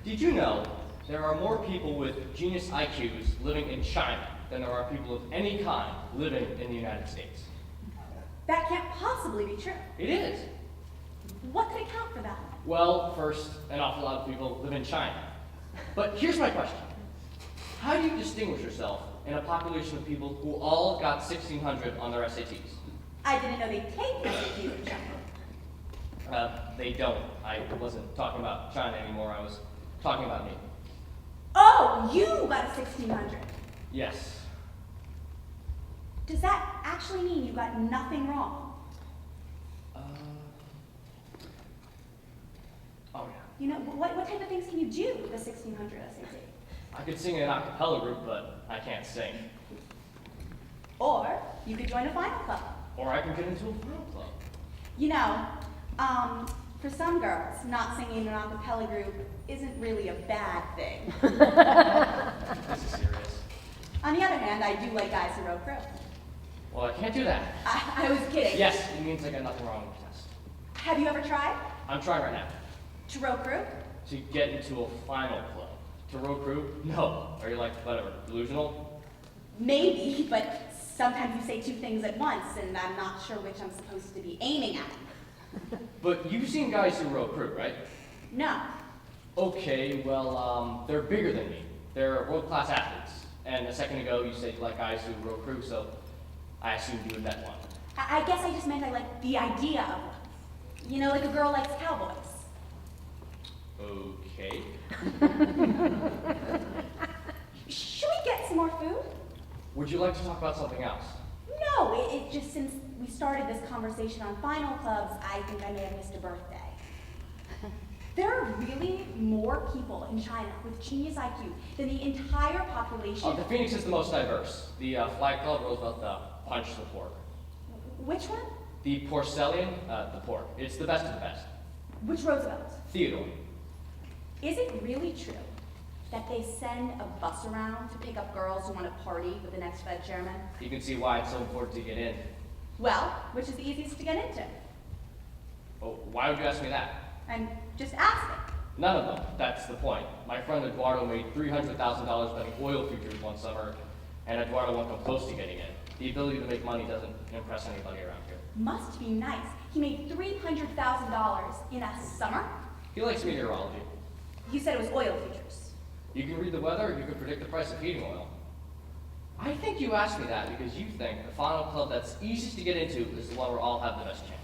Did you know there are more people with genius IQs living in China than there are people of any kind living in the United States? That can't possibly be true. It is. What could account for that? Well, first, an awful lot of people live in China. But here's my question. How do you distinguish yourself in a population of people who all got 1,600 on their SATs? I didn't know they take SATs in China. They don't. I wasn't talking about China anymore. I was talking about me. Oh, you got a 1,600. Yes. Does that actually mean you got nothing wrong? Oh yeah. You know, what type of things can you do with a 1,600 SAT? I could sing in an a cappella group, but I can't sing. Or you could join a final club. Or I can get into a final club. You know, for some girls, not singing in an a cappella group isn't really a bad thing. This is serious. On the other hand, I do like guys who row crew. Well, I can't do that. I was kidding. Yes, it means I got nothing wrong with the test. Have you ever tried I'm trying right now. to row crew? To get into a final club. To row crew? No. Are you like, whatever, delusional? Maybe, but sometimes you say two things at once, and I'm not sure which I'm supposed to be aiming at. But you've seen guys who row crew, right? No. Okay, well, they're bigger than me. They're world-class athletes. And a second ago, you said you like guys who row crew, so I assumed you had met one. I guess I just meant I like the idea of one. You know, like a girl likes cowboys. Okay. Should we get some more food? Would you like to talk about something else? No, it just since we started this conversation on final clubs, I think I may have missed a birthday. There are really more people in China with genius IQ than the entire population. The Phoenix is the most diverse. The Flag Club, Roosevelt, Punch, the Pork. Which one? The Porcelain, the Pork. It's the best of the best. Which Roosevelt? Theodore. Is it really true that they send a bus around to pick up girls who want to party with the next Fed chairman? You can see why it's so important to get in. Well, which is the easiest to get into? Oh, why would you ask me that? I'm just asking. None of them. That's the point. My friend Eduardo made $300,000 betting oil futures one summer, and Eduardo won't come close to getting in. The ability to make money doesn't impress anybody around here. Must be nice. He made $300,000 in a summer? He likes meteorology. You said it was oil futures. You can read the weather, or you can predict the price of heating oil. I think you asked me that because you think the final club that's easiest to get into is the one where all have the best chance.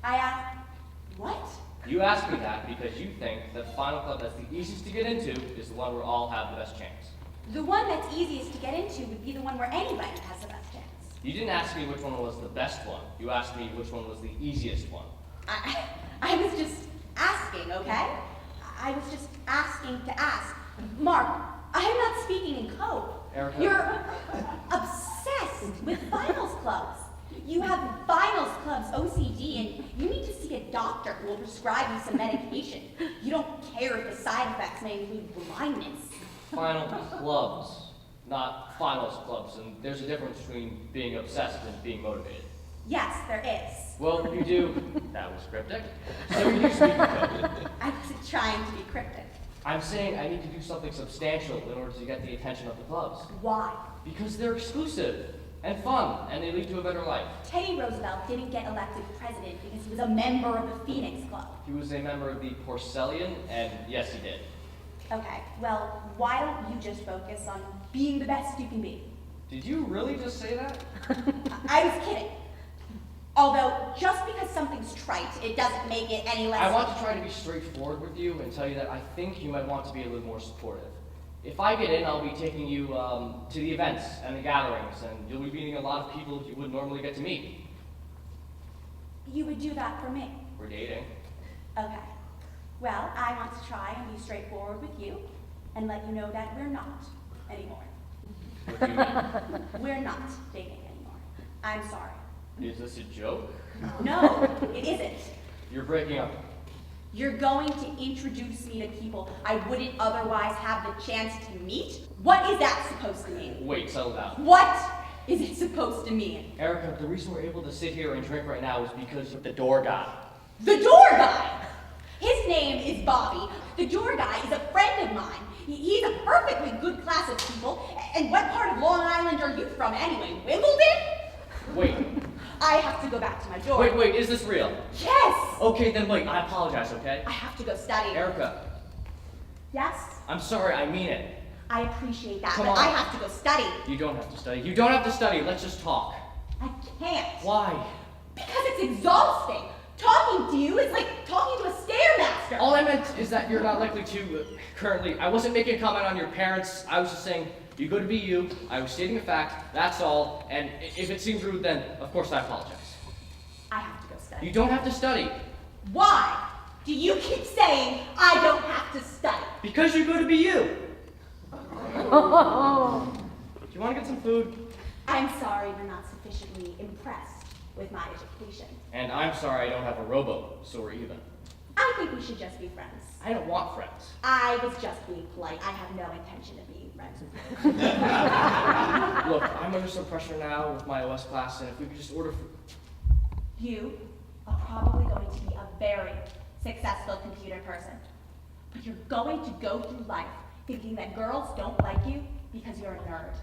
I asked, what? You asked me that because you think that the final club that's the easiest to get into is the one where all have the best chance. The one that's easiest to get into would be the one where anybody has the best chance. You didn't ask me which one was the best one. You asked me which one was the easiest one. I was just asking, okay? I was just asking to ask. Mark, I am not speaking in code. Erica. You're obsessed with finals clubs. You have finals clubs OCD, and you need to see a doctor who will prescribe you some medication. You don't care if the side effects may include blindness. Final clubs, not finals clubs, and there's a difference between being obsessed and being motivated. Yes, there is. Well, you do. That was cryptic. So you do speak in code. I wasn't trying to be cryptic. I'm saying I need to do something substantial in order to get the attention of the clubs. Why? Because they're exclusive and fun, and they lead to a better life. Teddy Roosevelt didn't get elected president because he was a member of the Phoenix Club. He was a member of the Porcelain, and yes, he did. Okay, well, why don't you just focus on being the best you can be? Did you really just say that? I was kidding. Although, just because something's trite, it doesn't make it any less. I want to try to be straightforward with you and tell you that I think you might want to be a little more supportive. If I get in, I'll be taking you to the events and the gatherings, and you'll be meeting a lot of people you wouldn't normally get to meet. You would do that for me. We're dating. Okay. Well, I want to try and be straightforward with you and let you know that we're not anymore. What do you mean? We're not dating anymore. I'm sorry. Is this a joke? No, it isn't. You're breaking up. You're going to introduce me to people I wouldn't otherwise have the chance to meet? What is that supposed to mean? Wait, settle down. What is it supposed to mean? Erica, the reason we're able to sit here and drink right now is because of the door guy. The door guy! His name is Bobby. The door guy is a friend of mine. He's a perfectly good class of people. And what part of Long Island are you from anyway? Wimbledon? Wait. I have to go back to my door. Wait, is this real? Yes! Okay, then wait, I apologize, okay? I have to go study. Erica, Yes? I'm sorry, I mean it. I appreciate that, Come but on. I have to go study. You don't have to study. You don't have to study, let's just talk. I can't. Why? Because it's exhausting. Talking to you is like talking to a stairmaster. All I meant is that you're not likely to, currently, I wasn't making a comment on your parents, I was just saying, you go to be you, I was stating a fact, that's all, and if it seems rude, then, of course, I apologize. I have to go study. You don't have to study. Why do you keep saying I don't have to study? Because you go to be you. Do you want to get some food? I'm sorry you're not sufficiently impressed with my education. And I'm sorry I don't have a rowboat, so we're even. I think we should just be friends. I don't want friends. I was just being polite. I have no intention of being friends with you. Look, I'm under some pressure now with my OS class, and if we could just order food. You are probably going to be a very successful computer person. But you're going to go through life thinking that girls don't like you because you're a nerd.